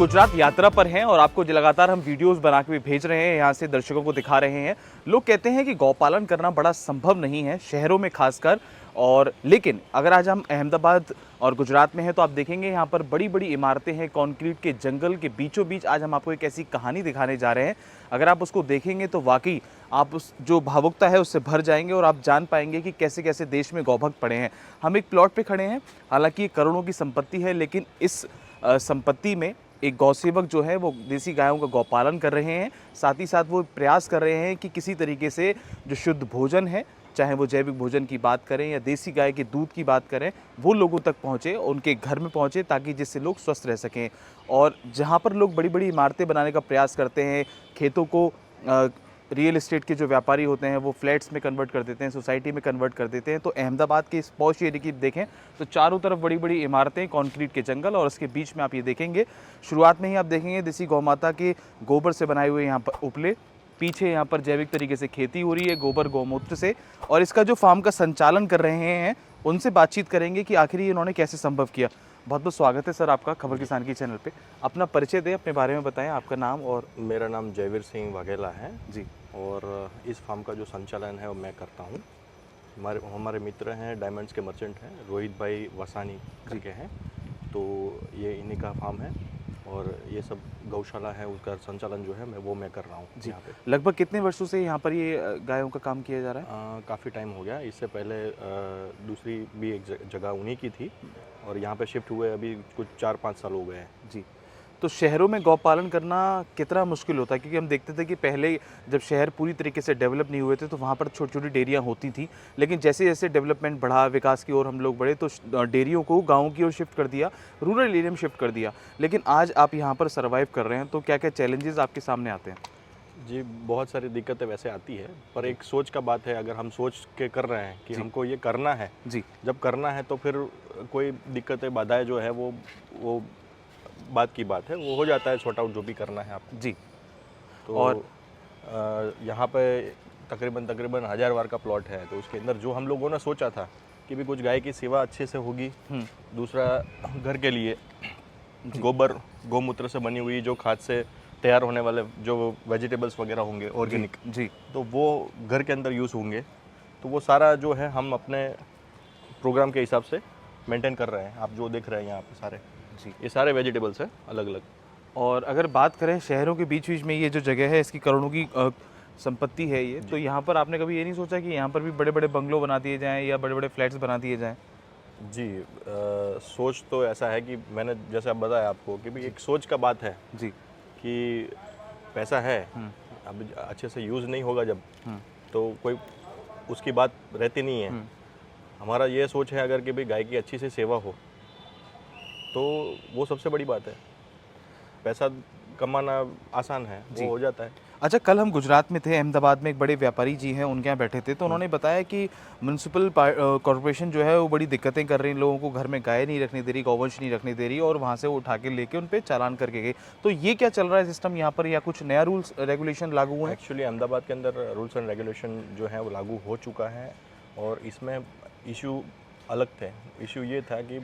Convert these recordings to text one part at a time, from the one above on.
गुजरात यात्रा पर हैं और आपको लगातार हम वीडियोस बना के भी भेज रहे हैं, यहाँ से दर्शकों को दिखा रहे हैं। लोग कहते हैं कि गौपालन करना बड़ा संभव नहीं है शहरों में खासकर, और लेकिन अगर आज हम अहमदाबाद और गुजरात में हैं तो आप देखेंगे यहाँ पर बड़ी बड़ी इमारतें हैं, कंक्रीट के जंगल के बीचों बीच आज हम आपको एक ऐसी कहानी दिखाने जा रहे हैं। अगर आप उसको देखेंगे तो वाकई आप उस जो भावुकता है उससे भर जाएंगे और आप जान पाएंगे कि कैसे कैसे देश में गौभक्त पड़े हैं। हम एक प्लॉट पे खड़े हैं, हालांकि ये करोड़ों की संपत्ति है, लेकिन इस संपत्ति में एक गौसेवक जो है वो देसी गायों का गौपालन कर रहे हैं। साथ ही साथ वो प्रयास कर रहे हैं कि किसी तरीके से जो शुद्ध भोजन है, चाहे वो जैविक भोजन की बात करें या देसी गाय के दूध की बात करें, वो लोगों तक पहुँचे, उनके घर में पहुँचे, ताकि जिससे लोग स्वस्थ रह सकें। और जहाँ पर लोग बड़ी बड़ी इमारतें बनाने का प्रयास करते हैं, खेतों को रियल एस्टेट के जो व्यापारी होते हैं वो फ्लैट्स में कन्वर्ट कर देते हैं, सोसाइटी में कन्वर्ट कर देते हैं, तो अहमदाबाद के इस पॉश एरिया की देखें तो चारों तरफ बड़ी बड़ी इमारतें, कंक्रीट के जंगल, और उसके बीच में आप ये देखेंगे, शुरुआत में ही आप देखेंगे देसी गौ माता के गोबर से बनाए हुए यहाँ पर उपले, पीछे यहाँ पर जैविक तरीके से खेती हो रही है गोबर गौमूत्र से। और इसका जो फार्म का संचालन कर रहे हैं उनसे बातचीत करेंगे कि आखिर इन्होंने कैसे संभव किया। बहुत बहुत स्वागत है सर आपका खबर किसान की चैनल पे। अपना परिचय दें, अपने बारे में बताएं, आपका नाम। और मेरा नाम जयवीर सिंह वाघेला है जी, और इस फार्म का जो संचालन है वो मैं करता हूँ। हमारे मित्र हैं, डायमंड्स के मर्चेंट हैं, रोहित भाई वसानी करके हैं, तो ये इन्हीं का फार्म है और ये सब गौशाला है, उसका संचालन जो है मैं कर रहा हूँ जी। यहाँ पे लगभग कितने वर्षों से यहाँ पर ये गायों का काम किया जा रहा है? काफ़ी टाइम हो गया। इससे पहले दूसरी भी एक जगह उन्हीं की थी और यहाँ पे शिफ्ट हुए अभी कुछ 4-5 साल हो गए हैं जी। तो शहरों में गौपालन करना कितना मुश्किल होता है? क्योंकि हम देखते थे कि पहले जब शहर पूरी तरीके से डेवलप नहीं हुए थे तो वहाँ पर छोटी छोटी डेयरियाँ होती थी, लेकिन जैसे जैसे डेवलपमेंट बढ़ा, विकास की ओर हम लोग बढ़े, तो डेयरियों को गाँव की ओर शिफ्ट कर दिया, रूरल एरिया में शिफ्ट कर दिया। लेकिन आज आप यहाँ पर सर्वाइव कर रहे हैं, तो क्या क्या चैलेंजेस आपके सामने आते हैं? जी, बहुत सारी दिक्कतें वैसे आती है, पर एक सोच का बात है। अगर हम सोच के कर रहे हैं कि हमको ये करना है जी, जब जब करना है तो फिर कोई दिक्कतें बाधाएं जो है वो बात की बात है, वो हो जाता है छोटा जो भी करना है आपको जी। तो। और यहाँ पे तकरीबन 1000 वार का प्लॉट है, तो उसके अंदर जो हम लोगों ने सोचा था कि भी कुछ गाय की सेवा अच्छे से होगी, दूसरा घर के लिए गोबर गौमूत्र से बनी हुई जो खाद से तैयार होने वाले जो वेजिटेबल्स वगैरह होंगे ऑर्गेनिक जी, तो वो घर के अंदर यूज़ होंगे, तो वो सारा जो है हम अपने प्रोग्राम के हिसाब से मेंटेन कर रहे हैं। आप जो देख रहे हैं यहाँ पे सारे जी, ये सारे वेजिटेबल्स हैं अलग अलग। और अगर बात करें शहरों के बीच बीच में ये जो जगह है, इसकी करोड़ों की संपत्ति है ये, तो यहाँ पर आपने कभी ये नहीं सोचा कि यहाँ पर भी बड़े बड़े बंगलो बना दिए जाएं या बड़े बड़े फ्लैट्स बना दिए जाएं? जी, सोच तो ऐसा है कि मैंने जैसे अब बताया आपको कि भी एक सोच का बात है जी, कि पैसा है, अब अच्छे से यूज़ नहीं होगा जब, तो कोई उसकी बात रहती नहीं है। हमारा ये सोच है अगर कि भाई गाय की अच्छी से सेवा हो तो वो सबसे बड़ी बात है। पैसा कमाना आसान है, वो हो जाता है। अच्छा, कल हम गुजरात में थे, अहमदाबाद में एक बड़े व्यापारी जी हैं, उनके यहाँ बैठे थे, तो उन्होंने बताया कि म्यूनसिपल कॉरपोरेशन जो है वो बड़ी दिक्कतें कर रही है, लोगों को घर में गाय नहीं रखने दे रही, गौवंश नहीं रखने दे रही, और वहाँ से वो उठा के लेके उन पर चालान करके गए। तो ये क्या चल रहा है सिस्टम यहाँ पर, या कुछ नया रूल्स रेगुलेशन लागू हुआ है? एक्चुअली अहमदाबाद के अंदर रूल्स एंड रेगुलेशन जो है वो लागू हो चुका है और इसमें इशू अलग थे। इशू ये था कि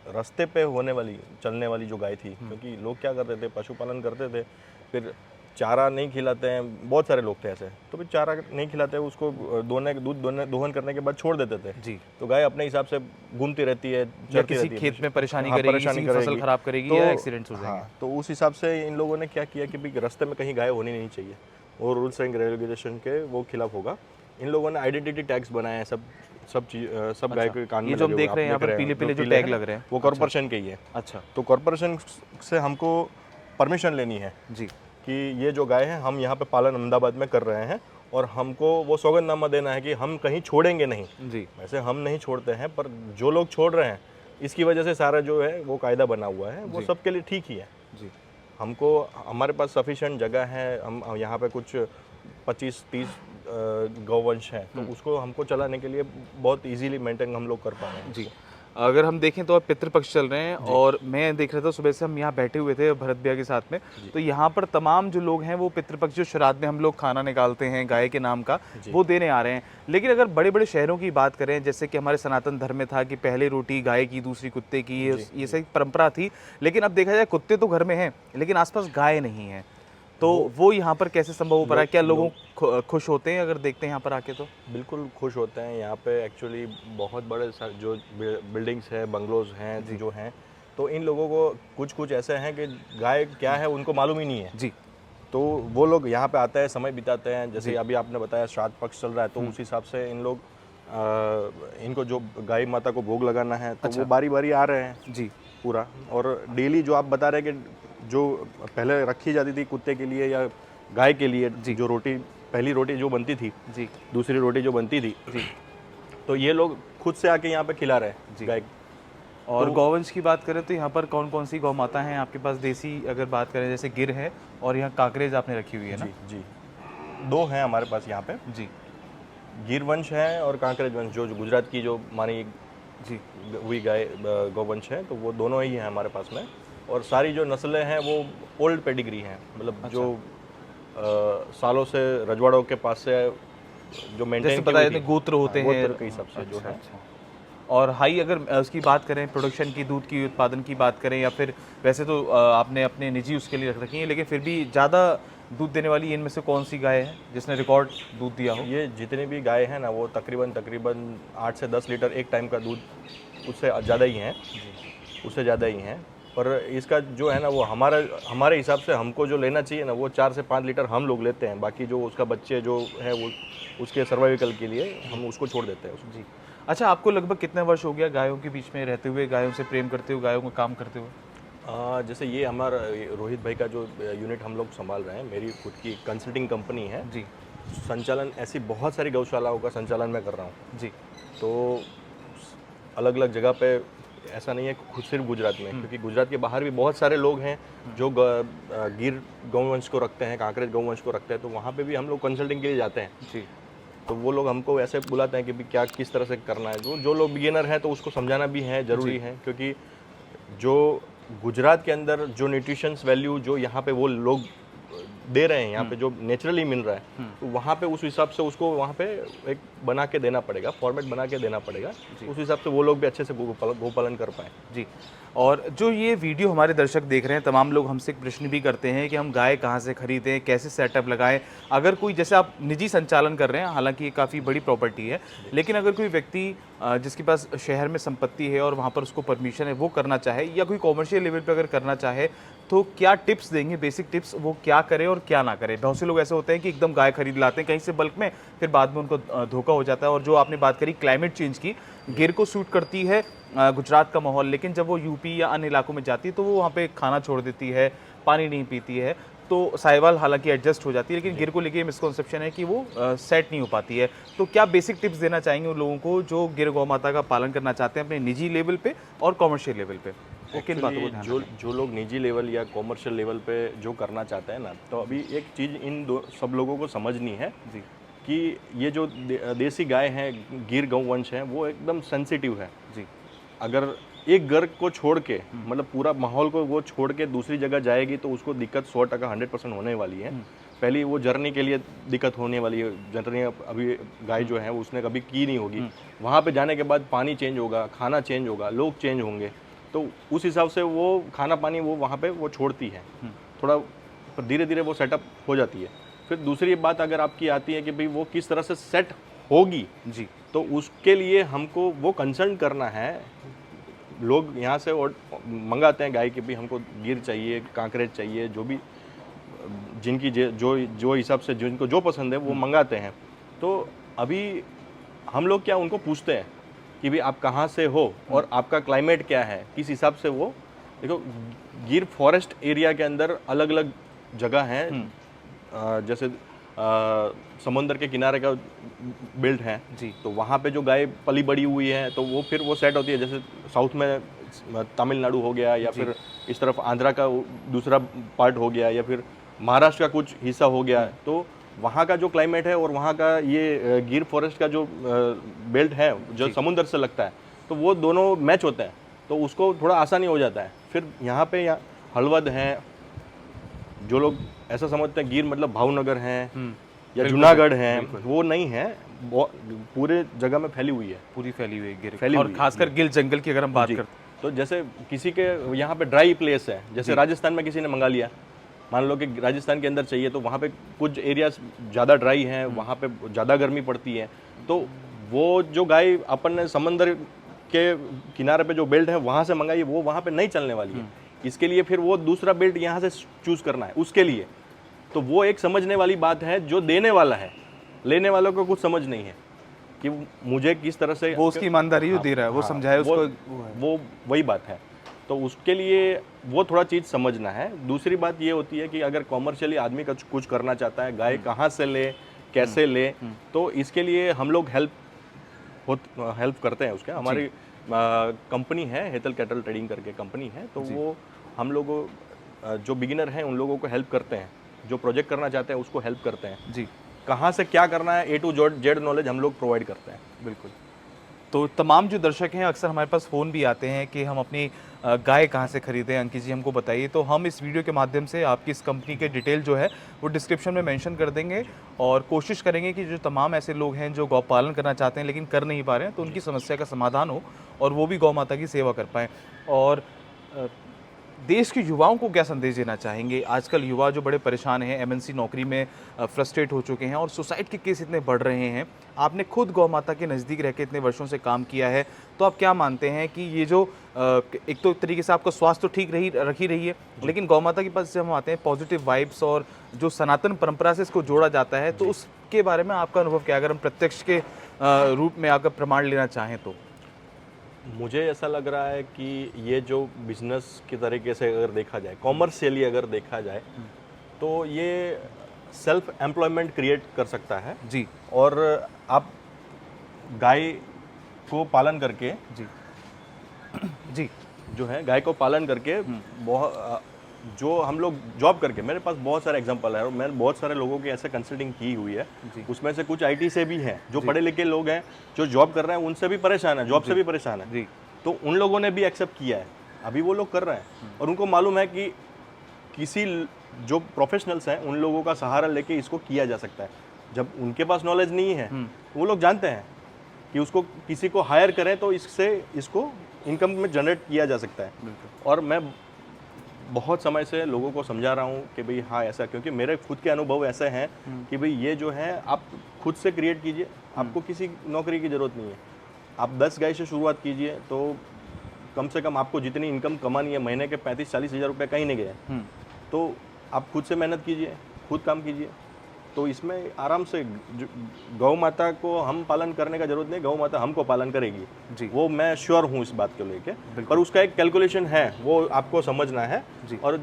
रास्ते पे होने वाली चलने वाली जो गाय थी, क्योंकि लोग क्या करते थे, पशुपालन करते थे, फिर चारा नहीं खिलाते हैं, बहुत सारे लोग थे ऐसे, तो फिर चारा नहीं खिलाते, उसको दोहन करने के बाद छोड़ देते थे जी। तो गाय अपने हिसाब से घूमती रहती है, चरती रहती है, खेत में परेशानी करेगी, फसल खराब करेगी, या एक्सीडेंट्स हो जाएंगे। तो उस हिसाब से इन लोगों ने क्या किया कि भाई रास्ते में कहीं गाय होनी नहीं चाहिए और रूल्स एंड रेगुलेशन के वो खिलाफ होगा। इन लोगों ने आइडेंटिटी टैग्स बनाए हैं, सब गाय के कान में जो हम देख रहे हैं यहाँ पर पीले पीले जो टैग लग रहे हैं, वो कॉर्पोरेशन के ही है। अच्छा, तो कॉर्पोरेशन से हमको परमिशन लेनी है जी कि ये जो गाय है हम यहाँ पे पालन अहमदाबाद में कर रहे हैं और हमको वो सौगंधनामा देना है कि हम कहीं छोड़ेंगे नहीं जी। वैसे हम नहीं छोड़ते हैं, पर जो लोग छोड़ रहे हैं इसकी वजह से सारा जो है वो कायदा बना हुआ है, वो सबके लिए ठीक ही है जी। हमको हमारे पास सफिशिएंट जगह है, हम यहाँ पे कुछ 25-30 गौवंश हैं, तो उसको हमको चलाने के लिए बहुत इजीली मेंटेन हम लोग कर पा रहे हैं जी। अगर हम देखें तो अब पितृपक्ष चल रहे हैं और मैं देख रहा था सुबह से हम यहाँ बैठे हुए थे भरत भैया के साथ में, तो यहाँ पर तमाम जो लोग हैं वो पितृपक्ष जो श्राद्ध में हम लोग खाना निकालते हैं गाय के नाम का वो देने आ रहे हैं। लेकिन अगर बड़े बड़े शहरों की बात करें, जैसे कि हमारे सनातन धर्म में था कि पहले रोटी गाय की दूसरी कुत्ते की, ये सही परंपरा थी। लेकिन अब देखा जाए कुत्ते तो घर में हैं लेकिन आसपास गाय नहीं है, तो वो यहाँ पर कैसे संभव हो पा रहा है? क्या लोग खुश होते हैं अगर देखते हैं यहाँ पर आके? तो बिल्कुल खुश होते हैं। यहाँ पे एक्चुअली बहुत बड़े जो बिल्डिंग्स है, बंगलोज हैं जो हैं, तो इन लोगों को कुछ कुछ ऐसे हैं कि गाय क्या है उनको मालूम ही नहीं है जी। तो वो लोग यहाँ पे आते हैं, समय बिताते हैं। जैसे अभी आपने बताया श्राद्ध पक्ष चल रहा है, तो उस हिसाब से इन लोग इनको जो गाय माता को भोग लगाना है तो वो बारी बारी आ रहे हैं जी पूरा। और डेली जो आप बता रहे हैं कि जो पहले रखी जाती थी कुत्ते के लिए या गाय के लिए, जो रोटी पहली रोटी जो बनती थी जी, दूसरी रोटी जो बनती थी जी, तो ये लोग खुद से आके यहाँ पे खिला रहे हैं गाय। और गौवंश की बात करें तो यहाँ पर कौन कौन सी गौ माता हैं आपके पास? देसी अगर बात करें जैसे गिर है और यहाँ काकरेज आपने रखी हुई है ना? जी, दो हैं हमारे पास यहाँ पे जी। गिर वंश है और कांकरेज वंश, जो गुजरात की जो मानी जी हुई गाय गौवंश है, तो वो दोनों ही हैं हमारे पास में। और सारी जो नस्लें हैं वो ओल्ड पेडिग्री हैं, मतलब जो सालों से रजवाड़ों के पास से जो मेंटेन की हुई थी, गोत्र होते हैं गोत्र के हिसाब से जो है। और हाई अगर उसकी बात करें प्रोडक्शन की, दूध की उत्पादन की बात करें, या फिर वैसे तो आपने अपने निजी उसके लिए रख रखी है, लेकिन फिर भी ज़्यादा दूध देने वाली इनमें से कौन सी गाय है जिसने रिकॉर्ड दूध दिया हो? ये जितनी भी गाय है ना वो तकरीबन 8 से 10 लीटर एक टाइम का दूध उससे ज़्यादा ही हैं, उससे ज़्यादा ही हैं। पर इसका जो है ना वो हमारे हिसाब से हमको जो लेना चाहिए ना वो 4 से 5 लीटर हम लोग लेते हैं। बाकी जो उसका बच्चे जो है वो उसके सर्वाइवल के लिए हम उसको छोड़ देते हैं उसको। जी। अच्छा, आपको लगभग कितने वर्ष हो गया गायों के बीच में रहते हुए, गायों से प्रेम करते हुए, गायों का काम करते हुए? जैसे ये हमारा रोहित भाई का जो यूनिट हम लोग संभाल रहे हैं, मेरी खुद की कंसल्टिंग कंपनी है जी। संचालन ऐसी बहुत सारी गौशालाओं का संचालन मैं कर रहा हूँ जी। तो अलग अलग जगह पे, ऐसा नहीं है खुद सिर्फ गुजरात में, क्योंकि गुजरात के बाहर भी बहुत सारे लोग हैं जो गिर गौवंश को रखते हैं, कांकरेज गौवंश को रखते हैं, तो वहाँ पे भी हम लोग कंसल्टिंग के लिए जाते हैं। जी। तो वो लोग हमको ऐसे बुलाते हैं कि भी क्या किस तरह से करना है। जो लोग बिगिनर हैं तो उसको समझाना भी है ज़रूरी है, क्योंकि जो गुजरात के अंदर जो न्यूट्रिशंस वैल्यू जो यहाँ पे वो लोग दे रहे हैं, यहाँ पे जो नेचुरली मिल रहा है, तो वहाँ पे उस हिसाब से उसको वहाँ पे एक बना के देना पड़ेगा, फॉर्मेट बना के देना पड़ेगा, उस हिसाब से वो लोग भी अच्छे से गोपालन कर पाएँ। जी। और जो ये वीडियो हमारे दर्शक देख रहे हैं, तमाम लोग हमसे एक प्रश्न भी करते हैं कि हम गाय कहाँ से खरीदें, कैसे सेटअप लगाएं। अगर कोई, जैसे आप निजी संचालन कर रहे हैं, हालांकि ये काफ़ी बड़ी प्रॉपर्टी है, लेकिन अगर कोई व्यक्ति जिसके पास शहर में संपत्ति है और वहाँ पर उसको परमिशन है वो करना चाहे, या कोई कॉमर्शियल लेवल पर अगर करना चाहे, तो क्या टिप्स देंगे, बेसिक टिप्स, वो क्या करे और क्या ना करे? बहुत से लोग ऐसे होते हैं कि एकदम गाय खरीद लाते हैं कहीं से बल्क में, फिर बाद में उनको धोखा हो जाता है। और जो आपने बात करी क्लाइमेट चेंज की, गिर को सूट करती है गुजरात का माहौल, लेकिन जब वो यूपी या अन्य इलाकों में जाती है तो वो वहाँ पे खाना छोड़ देती है, पानी नहीं पीती है, तो साहिवाल हालांकि एडजस्ट हो जाती है, लेकिन गिर को लेके मिसकॉन्सेप्शन है कि वो सेट नहीं हो पाती है। तो क्या बेसिक टिप्स देना चाहेंगे उन लोगों को जो गिर गौ माता का पालन करना चाहते हैं अपने निजी लेवल पे और कॉमर्शियल लेवल पे? वो किन बातों को ध्यान रखें? जो लोग निजी लेवल या कॉमर्शियल लेवल पे जो करना चाहते हैं ना, तो अभी एक चीज़ सब लोगों को समझनी है जी, कि ये जो देसी गाय हैं, गिर गौवंश हैं, वो एकदम सेंसिटिव है। जी। अगर एक घर को छोड़ के, मतलब पूरा माहौल को वो छोड़ के दूसरी जगह जाएगी तो उसको दिक्कत 100% 100% होने वाली है। पहली वो जर्नी के लिए दिक्कत होने वाली है, जर्नी अभी गाय जो है उसने कभी की नहीं होगी। वहाँ पे जाने के बाद पानी चेंज होगा, खाना चेंज होगा, लोग चेंज होंगे, तो उस हिसाब से वो खाना पानी वो वहाँ पे वो छोड़ती है, थोड़ा धीरे धीरे वो सेटअप हो जाती है। फिर दूसरी बात अगर आपकी आती है कि भाई वो किस तरह से सेट होगी जी, तो उसके लिए हमको वो कंसर्न करना है। लोग यहाँ से और मंगाते हैं गाय की, भी हमको गिर चाहिए, कांकरेज चाहिए, जो भी जिनकी जो हिसाब से जिनको जो पसंद है वो मंगाते हैं। तो अभी हम लोग क्या उनको पूछते हैं कि भाई आप कहाँ से हो और आपका क्लाइमेट क्या है, किस हिसाब से वो देखो। गिर फॉरेस्ट एरिया के अंदर अलग अलग जगह हैं, जैसे समुंदर के किनारे का बेल्ट है जी, तो वहाँ पे जो गाय पली बड़ी हुई है तो वो फिर वो सेट होती है। जैसे साउथ में तमिलनाडु हो गया, या फिर इस तरफ आंध्रा का दूसरा पार्ट हो गया, या फिर महाराष्ट्र का कुछ हिस्सा हो गया, तो वहाँ का जो क्लाइमेट है और वहाँ का ये गिर फॉरेस्ट का जो बेल्ट है जो समुंदर से लगता है, तो वो दोनों मैच होते हैं, तो उसको थोड़ा आसानी हो जाता है। फिर यहाँ पे हलवद हैं, जो लोग ऐसा समझते हैं गिर मतलब भावनगर हैं या जूनागढ़ हैं, वो नहीं है, पूरे जगह में फैली हुई है, पूरी फैली हुई है गिर, फैली और हुई है। खासकर गिल जंगल की अगर हम बात जी। करते तो जैसे किसी के यहाँ पे ड्राई प्लेस है, जैसे राजस्थान में किसी ने मंगा लिया, मान लो कि राजस्थान के अंदर चाहिए, तो वहाँ पे कुछ एरिया ज़्यादा ड्राई हैं, वहाँ पे ज़्यादा गर्मी पड़ती है, तो वो जो गाय अपन ने समंदर के किनारे पे जो बेल्ट है वहाँ से मंगाई, वो वहाँ पे नहीं चलने वाली है। इसके लिए फिर वो दूसरा बेल्ट यहाँ से चूज़ करना है उसके लिए। तो वो एक समझने वाली बात है, जो देने वाला है, लेने वालों को कुछ समझ नहीं है कि मुझे किस तरह से, वो उसकी ईमानदारी दे रहा है, वो समझाए उसको, वो वही बात है। तो उसके लिए वो थोड़ा चीज़ समझना है। दूसरी बात ये होती है कि अगर कॉमर्शियली आदमी कुछ करना चाहता है, गाय कहाँ से ले, कैसे ले, तो इसके लिए हम लोग हेल्प करते हैं उसके। हमारी कंपनी है हेतल कैटल ट्रेडिंग करके कंपनी है, तो वो हम लोगों जो बिगिनर हैं उन लोगों को हेल्प करते हैं, जो प्रोजेक्ट करना चाहते हैं उसको हेल्प करते हैं जी। कहाँ से क्या करना है, A to Z नॉलेज हम लोग प्रोवाइड करते हैं। बिल्कुल। तो तमाम जो दर्शक हैं, अक्सर हमारे पास फ़ोन भी आते हैं कि हम अपनी गाय कहाँ से खरीदें, अंकित जी हमको बताइए। तो हम इस वीडियो के माध्यम से आपकी इस कंपनी के डिटेल जो है वो डिस्क्रिप्शन में मेंशन कर देंगे, और कोशिश करेंगे कि जो तमाम ऐसे लोग हैं जो गौ पालन करना चाहते हैं लेकिन कर नहीं पा रहे हैं, तो उनकी समस्या का समाधान हो और वो भी गौ माता की सेवा कर पाएँ। और देश के युवाओं को क्या संदेश देना चाहेंगे? आजकल युवा जो बड़े परेशान हैं, एमएनसी नौकरी में फ्रस्ट्रेट हो चुके हैं और सुसाइड के केस इतने बढ़ रहे हैं। आपने खुद गौ माता के नज़दीक रह के इतने वर्षों से काम किया है, तो आप क्या मानते हैं कि ये जो एक तो तरीके से आपका स्वास्थ्य तो ठीक रख ही रही है, लेकिन गौ माता के पास जब हम आते हैं, पॉजिटिव वाइब्स और जो सनातन परंपरा से इसको जोड़ा जाता है, तो उसके बारे में आपका अनुभव क्या है? अगर हम प्रत्यक्ष के रूप में आपका प्रमाण लेना चाहें तो? मुझे ऐसा लग रहा है कि ये जो बिजनेस के तरीके से अगर देखा जाए, कॉमर्शियली अगर देखा जाए, तो ये सेल्फ एम्प्लॉयमेंट क्रिएट कर सकता है जी। और आप गाय को पालन करके जी जो है गाय को पालन करके बहुत, जो हम लोग जॉब करके, मेरे पास बहुत सारे एग्जांपल है और मैंने बहुत सारे लोगों की ऐसे कंसल्टिंग की हुई है, उसमें से कुछ आईटी से भी हैं, जो पढ़े लिखे लोग हैं, जो जॉब कर रहे हैं, उनसे भी परेशान है, जॉब से भी परेशान है, तो उन लोगों ने भी एक्सेप्ट किया है, अभी वो लोग कर रहे हैं और उनको मालूम है कि किसी जो प्रोफेशनल्स हैं उन लोगों का सहारा लेके इसको किया जा सकता है। जब उनके पास नॉलेज नहीं है, वो लोग जानते हैं कि उसको किसी को हायर करें तो इसको इनकम में जनरेट किया जा सकता है। और मैं बहुत समय से लोगों को समझा रहा हूँ कि भाई हाँ ऐसा, क्योंकि मेरे खुद के अनुभव ऐसे हैं कि भाई ये जो है आप खुद से क्रिएट कीजिए, आपको किसी नौकरी की ज़रूरत नहीं है। आप 10 गाय से शुरुआत कीजिए, तो कम से कम आपको जितनी इनकम कमानी है, महीने के 35-40 हज़ार रुपये कहीं नहीं गए, तो आप खुद से मेहनत कीजिए, खुद काम कीजिए, तो इसमें आराम से गौ माता को हम पालन करने का जरूरत नहीं, गौ माता हमको पालन करेगी जी। वो मैं श्योर हूँ इस बात को लेके, पर उसका एक कैलकुलेशन है, वो आपको समझना है जी। और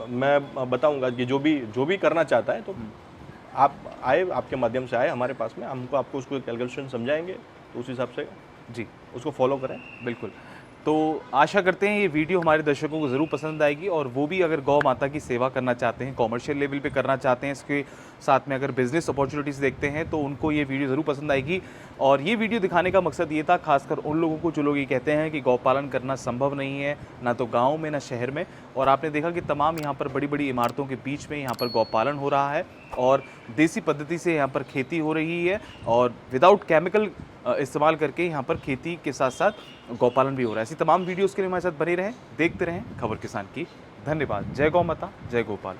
मैं बताऊंगा कि जो भी करना चाहता है, तो आप आए, आपके माध्यम से आए हमारे पास में, हमको आपको उसको कैलकुलेशन समझाएंगे, तो उस हिसाब से जी उसको फॉलो करें। बिल्कुल। तो आशा करते हैं ये वीडियो हमारे दर्शकों को ज़रूर पसंद आएगी, और वो भी अगर गौ माता की सेवा करना चाहते हैं, कॉमर्शियल लेवल पे करना चाहते हैं, इसके साथ में अगर बिज़नेस अपॉर्चुनिटीज़ देखते हैं, तो उनको ये वीडियो ज़रूर पसंद आएगी। और ये वीडियो दिखाने का मकसद ये था, खासकर उन लोगों को जो लोग ये कहते हैं कि गौ पालन करना संभव नहीं है, ना तो गाँव में ना शहर में। और आपने देखा कि तमाम यहाँ पर बड़ी बड़ी इमारतों के बीच में यहाँ पर गौ पालन हो रहा है और देसी पद्धति से यहाँ पर खेती हो रही है, और विदाउट केमिकल इस्तेमाल करके यहाँ पर खेती के साथ साथ गौपालन भी हो रहा है। ऐसी तमाम वीडियोस के लिए हमारे साथ बने रहें, देखते रहें खबर किसान की। धन्यवाद। जय गौ माता, जय गोपाल।